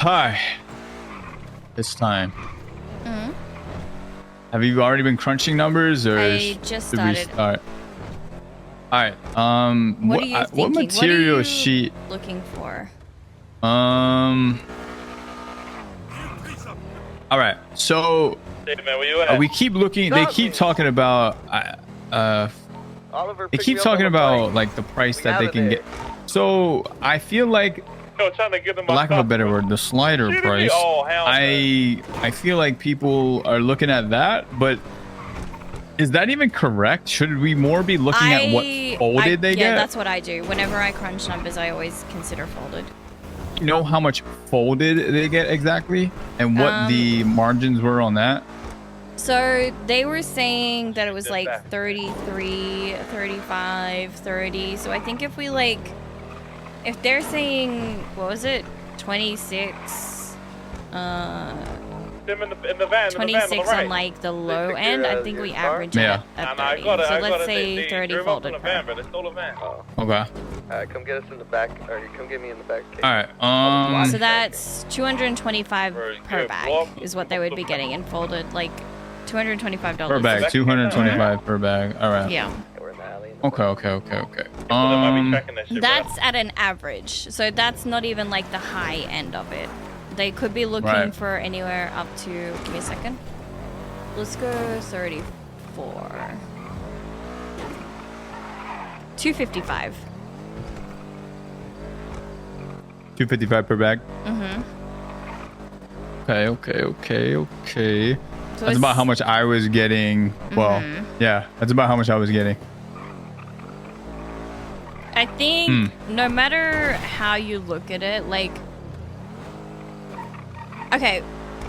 Hi. This time. Mm-hmm. Have you already been crunching numbers, or I just should we started. start? All right. What are you thinking? What material what are you sheet? looking for? All right. So Hey man, where you at? we keep looking. They keep talking about. Oliver, They pick keep me up on talking the about bike. like the price We that out they of can there. get. So I feel like, Yo, trying to get them for lack of a better word, the slider Shooting me? price. Oh, hell no. I feel like people are looking at that, but is that even correct? Should we more be looking at what folded they get? Yeah, that's what I do. Whenever I crunch numbers, I always consider folded. You know how much folded they get exactly, and what the margins were on that? So they were saying that it was Just like that. 33, 35, 30. So I think if we like, if they're saying, what was it? 26, Them in the van, 26 on on like the low took end, your, I think your we car? average Yeah. it at I 30. got it. So I got let's it. say They 30 drove up in folded the per. van, but they stole a van. Oh. Okay. Alright, come get us in the back, or come get me in the back. All right. So that's 225 Very per good. bag Well, is what they would be getting in folded, like $225 per bag, Second 225 per bag. All right. Yeah, We're in the alley. In the Okay. back. Okay. So they might be tracking that shit. that's at an average. So that's not even like the high end of it. They could be looking Right. for anywhere up to, give me a second. Let's go 34. 255. 255 per bag. Mm-hmm. Okay. So That's about how much I was getting. Well, yeah, that's about how much I was getting. I think no matter how you look at it, like, okay,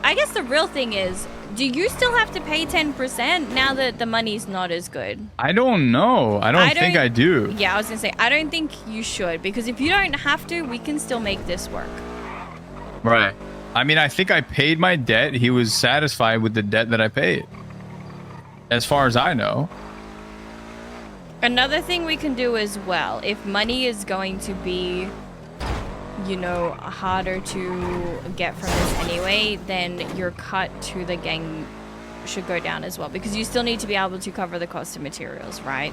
I guess the real thing is, do you still have to pay 10% now that the money's not as good? I don't know. I don't think I do. Yeah, I was gonna say, I don't think you should, because if you don't have to, we can still make this work. Right. I mean, I think I paid my debt. He was satisfied with the debt that I paid. As far as I know. Another thing we can do as well, if money is going to be, you know, harder to get from this anyway, then your cut to the gang should go down as well, because you still need to be able to cover the cost of materials, right?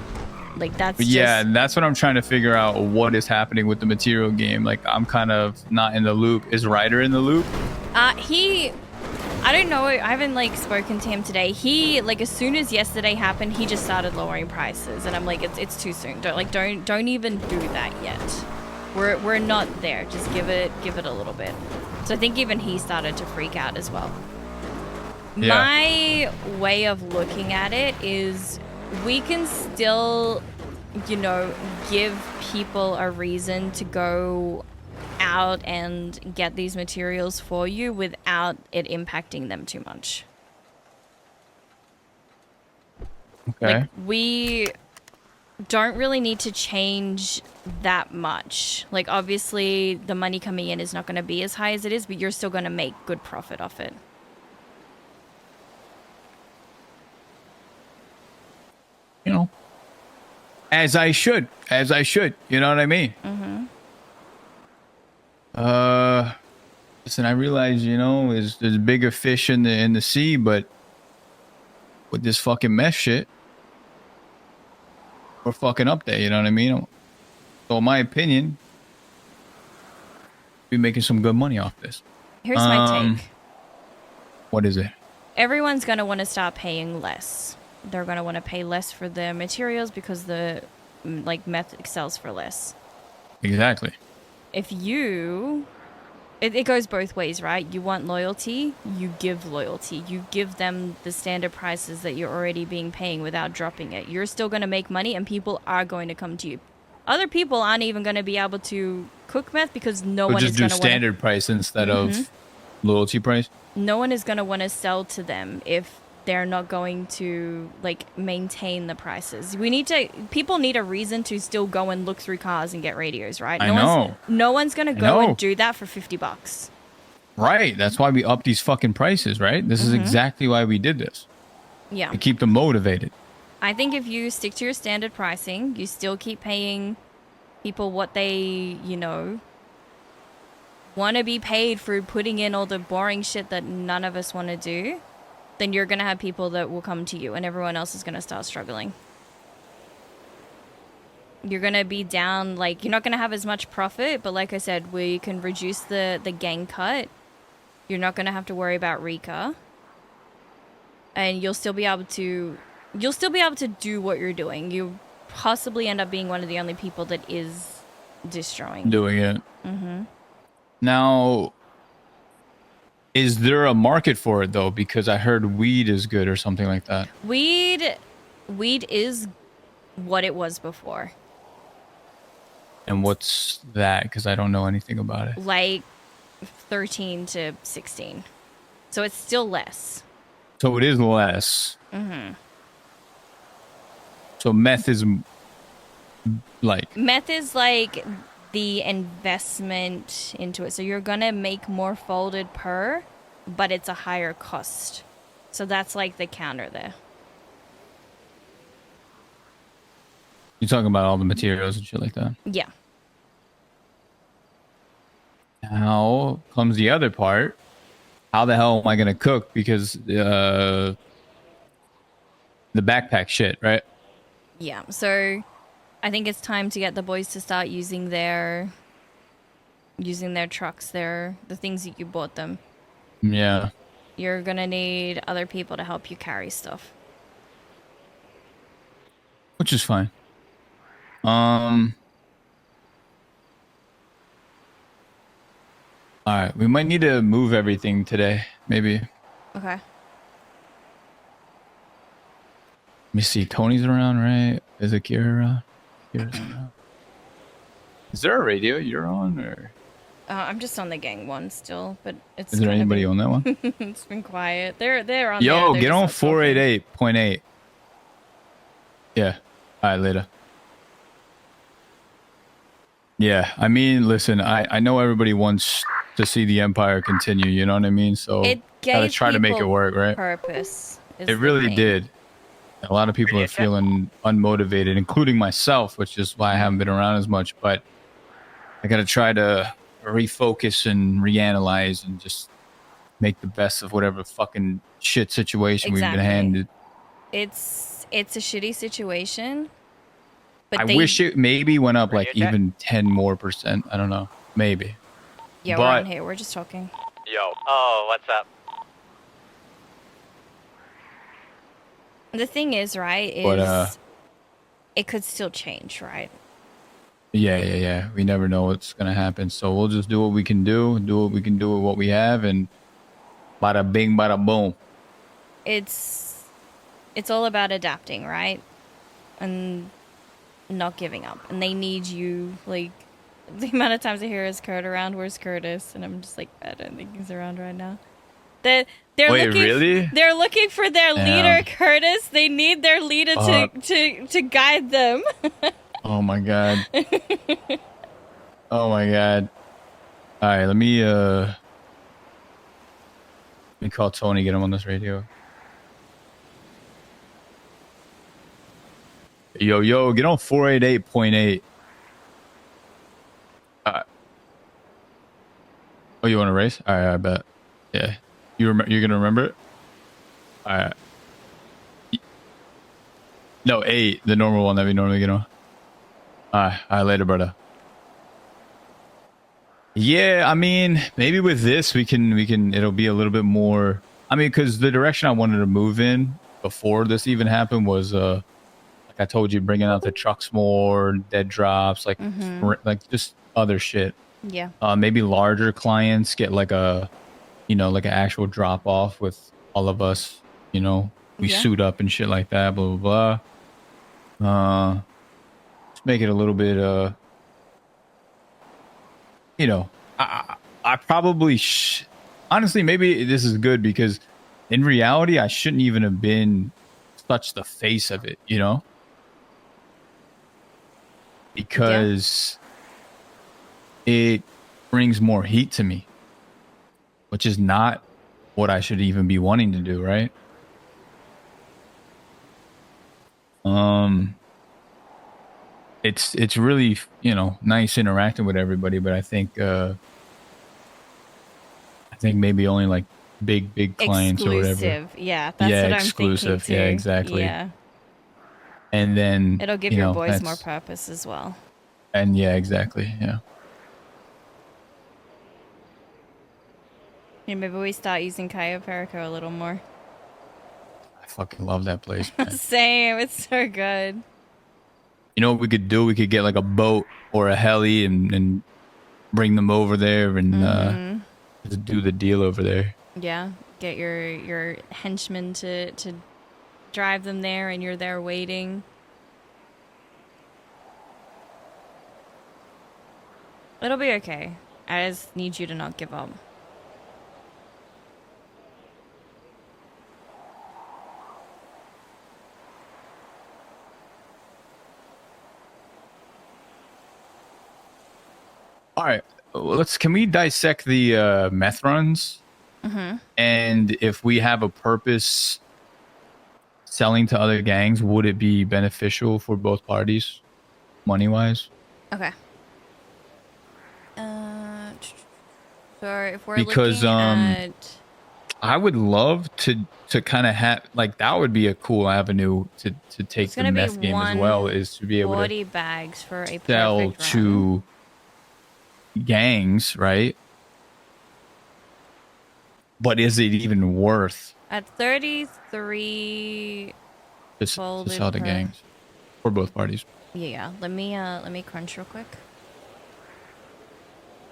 Like that's Yeah, just, that's what I'm trying to figure out, what is happening with the material game. Like, I'm kind of not in the loop. Is Ryder in the loop? I don't know, I haven't like spoken to him today. He, like, as soon as yesterday happened, he just started lowering prices, and I'm like, it's too soon. Don't even do that yet. We're not there. Just give it a little bit. So I think even he started to freak out as well. Yeah. My way of looking at it is we can still, you know, give people a reason to go out and get these materials for you without it impacting them too much. Okay. Like, we don't really need to change that much. Like, obviously, the money coming in is not going to be as high as it is, but you're still going to make good profit off it. You know, as I should. You know what I mean? Mm-hmm. Listen, I realize, you know, there's bigger fish in the sea, but with this fucking mess shit, we're fucking up there. You know what I mean? So, in my opinion, we're making some good money off this. Here's my take. What is it? Everyone's going to want to start paying less. They're going to want to pay less for the materials because the, like, meth sells for less. Exactly. If you... It goes both ways, right? You want loyalty, you give loyalty. You give them the standard prices that you're already paying without dropping it. You're still going to make money, and people are going to come to you. Other people aren't even going to be able to cook meth because no one is going to just do standard price instead of loyalty price. No one is going to want to sell to them if they're not going to, like, maintain the prices. People need a reason to still go and look through cars and get radios, right? No one's going to go and do that for $50. Right. That's why we up these fucking prices, right? This is exactly why we did this. Yeah. To keep them motivated. I think if you stick to your standard pricing, you still keep paying people what they, you know, want to be paid for putting in all the boring shit that none of us want to do, then you're going to have people that will come to you and everyone else is going to start struggling. You're going to be down, like, you're not going to have as much profit, but like I said, we can reduce the gang cut. You're not going to have to worry about Rika. And you'll still be able to do what you're doing. You possibly end up being one of the only people that is destroying. Doing it. Mm-hmm. Now, is there a market for it though? Because I heard weed is good or something like that. Weed is what it was before. And what's that? Because I don't know anything about it. Like 13 to 16. So it's still less. So it is less. Mm-hmm. So meth is like... Meth is like the investment into it. So you're going to make more folded per, but it's a higher cost. So that's like the counter there. You're talking about all the materials and shit like that? Yeah. Now comes the other part. How the hell am I going to cook? Because the backpack shit, right? Yeah. So I think it's time to get the boys to start using their trucks, the things that you bought them. Yeah. You're going to need other people to help you carry stuff. Which is fine. All right, we might need to move everything today, maybe. Okay. Let me see. Tony's around, right? Is Akira around? Akira's around. Is there a radio you're on, or? I'm just on the gang one still, but it's. Is there anybody on that one? It's been quiet. They're on. Yo, there. get on Just not talking. 488.8. Yeah. All right, later. Yeah, I mean, listen, I know everybody wants to see the Empire continue, you know what I mean? So It gotta gave try to make it people work, right? Purpose. Is It the really thing. did. A lot of people are feeling unmotivated, including myself, which is why I haven't been around as much. But I gotta try to refocus and reanalyze and just make the best of whatever fucking shit situation we've been handed. It's a shitty situation. But I wish it maybe went up like even 10 more %. I don't know. Maybe. Yeah, but we're on here. We're just talking. Yo. Oh, what's up? The thing is, right, is But, it could still change, right? Yeah. We never know what's gonna happen. So we'll just do what we can do what we can do with what we have, and bada bing, bada boom. It's all about adapting, right? And not giving up. And they need you, like, the amount of times I hear is Kurt around, where's Curtis? And I'm just like, I don't think he's around right now. They're Wait, looking, really? They're looking for their leader, Curtis. They need their leader to guide them. Oh my god. Oh my god. All right, let me call Tony, get him on this radio. Yo, get on 488.8. Oh, you want to race? All right, I bet. Yeah, you're gonna remember it. All right. No, 8, the normal one that we normally get on. All right, later, brother. Yeah, I mean, maybe with this we can. It'll be a little bit more. I mean, because the direction I wanted to move in before this even happened was like I told you, bringing out the trucks more, dead drops, like like just other shit. Yeah. Maybe larger clients get like a, like an actual drop off with all of us. We suit up and shit like that. Blah blah blah. Just make it a little bit. I probably honestly, maybe this is good because in reality I shouldn't even have been such the face of it, because it brings more heat to me, which is not what I should even be wanting to do, right? It's really, nice interacting with everybody, but I think think maybe only like big clients or whatever. Exclusive. Yeah, that's Yeah, what exclusive. I'm thinking too. Yeah, exactly. Yeah. And then It'll give you your know, boys more that's purpose as well. and yeah, exactly. Yeah. Yeah, maybe we start using Cayo Perico a little more. I fucking love that place, man. Same. It's so good. You know what we could do? We could get like a boat or a heli and bring them over there and just do the deal over there. Yeah. Get your henchmen to drive them there, and you're there waiting. It'll be okay. I just need you to not give up. All right, can we dissect the meth runs? And if we have a purpose selling to other gangs, would it be beneficial for both parties, money wise? Okay. So if we're Because looking at I would love to kind of have like that would be a cool avenue to take it's the gonna be meth game as well, is to be able 40 to bags for a sell perfect run. to gangs, right? But is it even worth At 33 to folded sell to per- gangs for both parties? Yeah, let me crunch real quick.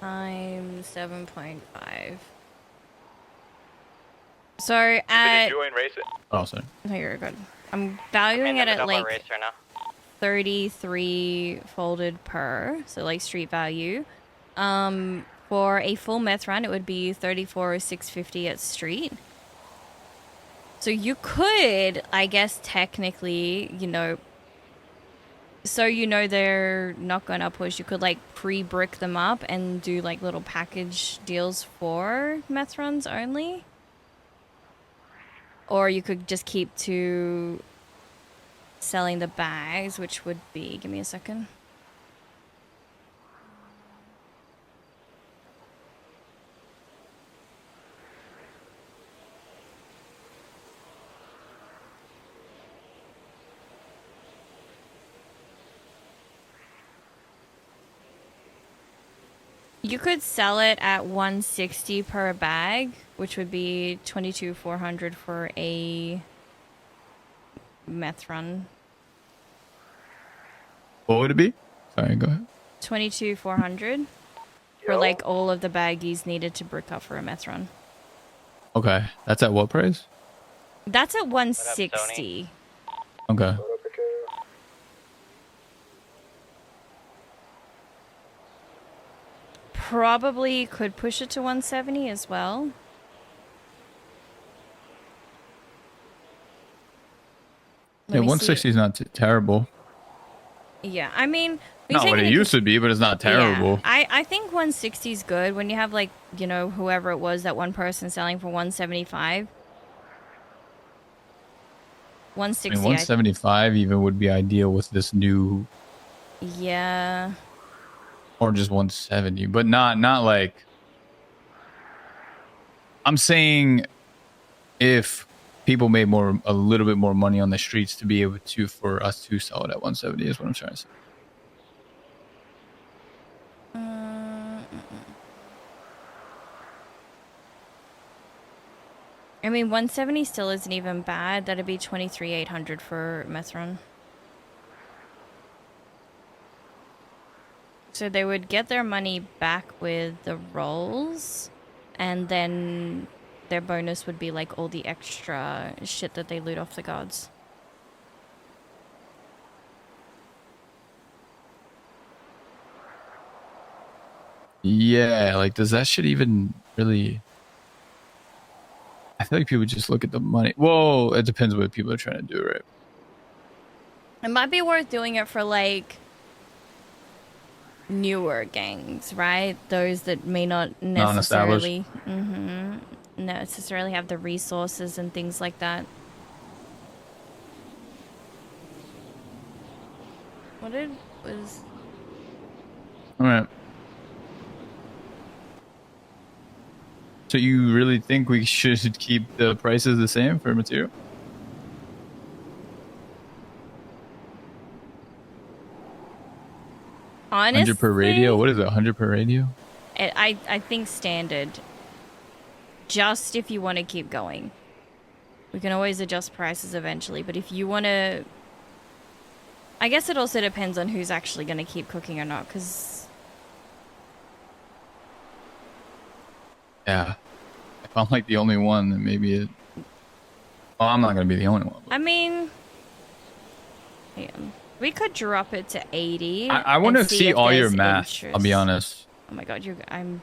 I'm 7.5. So at Join race it. Oh, sorry. no, you're good. I'm valuing it at like race right now. 33 folded per, so like street value. For a full meth run, it would be 34,650 at street. So you could, I guess, technically, so they're not going to push. You could like pre-brick them up and do like little package deals for meth runs only. Or you could just keep to selling the bags, which would be, give me a second. You could sell it at 160 per bag, which would be 22,400 for a meth run. What would it be? Sorry, go ahead. 22,400 for like all of the baggies needed to brick up for a meth run. Okay, that's at what price? That's at 160. Okay. Probably could push it to 170 as well. Yeah, 160 is not terrible. Yeah, I mean, Not what it used to be, but it's not terrible. Yeah, I think 160 is good when you have like, whoever it was, that one person selling for 175. 160. I mean, 175 even would be ideal with this new. Yeah. Or just 170, but not like. I'm saying, if people made a little bit more money on the streets to be able to, for us to sell it at 170 is what I'm trying to say. I mean, 170 still isn't even bad. That'd be 23,800 for meth run. So they would get their money back with the rolls, and then their bonus would be like all the extra shit that they loot off the guards. Yeah, like, does that shit even really? I feel like people just look at the money. Well, it depends what people are trying to do, right? It might be worth doing it for like newer gangs, right? Those that may not necessarily necessarily have the resources and things like that. All So you really think we should keep the prices the same for material? Honestly, 100 per radio? What is it? 100 per radio? I think standard. Just if you want to keep going. We can always adjust prices eventually, but if you want to... I guess it also depends on who's actually going to keep cooking or not, because... Yeah. If I'm like the only one, then maybe it... Well, I'm not going to be the only one. I mean... Yeah. We could drop it to 80. I want to see if all your there's math, interest. I'll be honest. Oh my god, I'm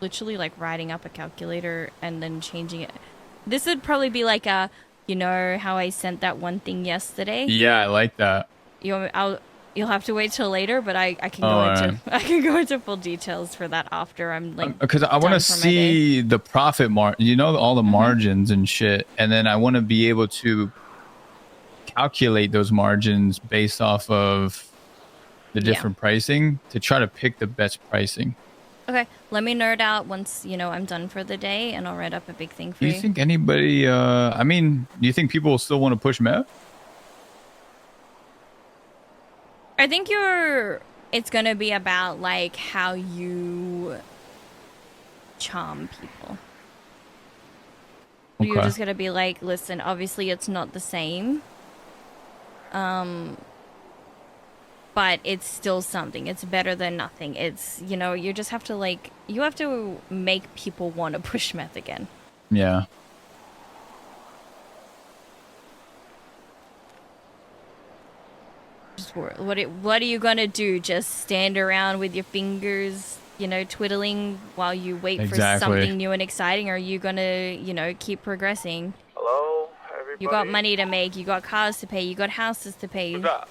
literally like writing up a calculator and then changing it. This would probably be like a, you know how I sent that one thing yesterday? Yeah, I like that. You'll have to wait till later, but I can go All into right. I can go into full details for that after I'm like Because I want to see the profit margin, you know, all the margins and shit, and then I want to be able to calculate those margins based off of the different pricing to try to pick the best pricing. Okay, let me nerd out once, you know, I'm done for the day, and I'll write up a big thing for Do you. you think anybody, I mean, do you think people will still want to push meth? I think it's going to be about, like, how you charm people. Okay. You're just going to be like, listen, obviously it's not the same. But it's still something. It's better than nothing. It's, you know, you just have to, like, you have to make people want to push meth again. Yeah. Just what are you gonna do? Just stand around with your fingers, you know, twiddling while you wait for something new and exciting? Or are you gonna, you know, keep progressing? Hello, everybody. You got money to make, you got cars to pay, you got houses to pay. What's up?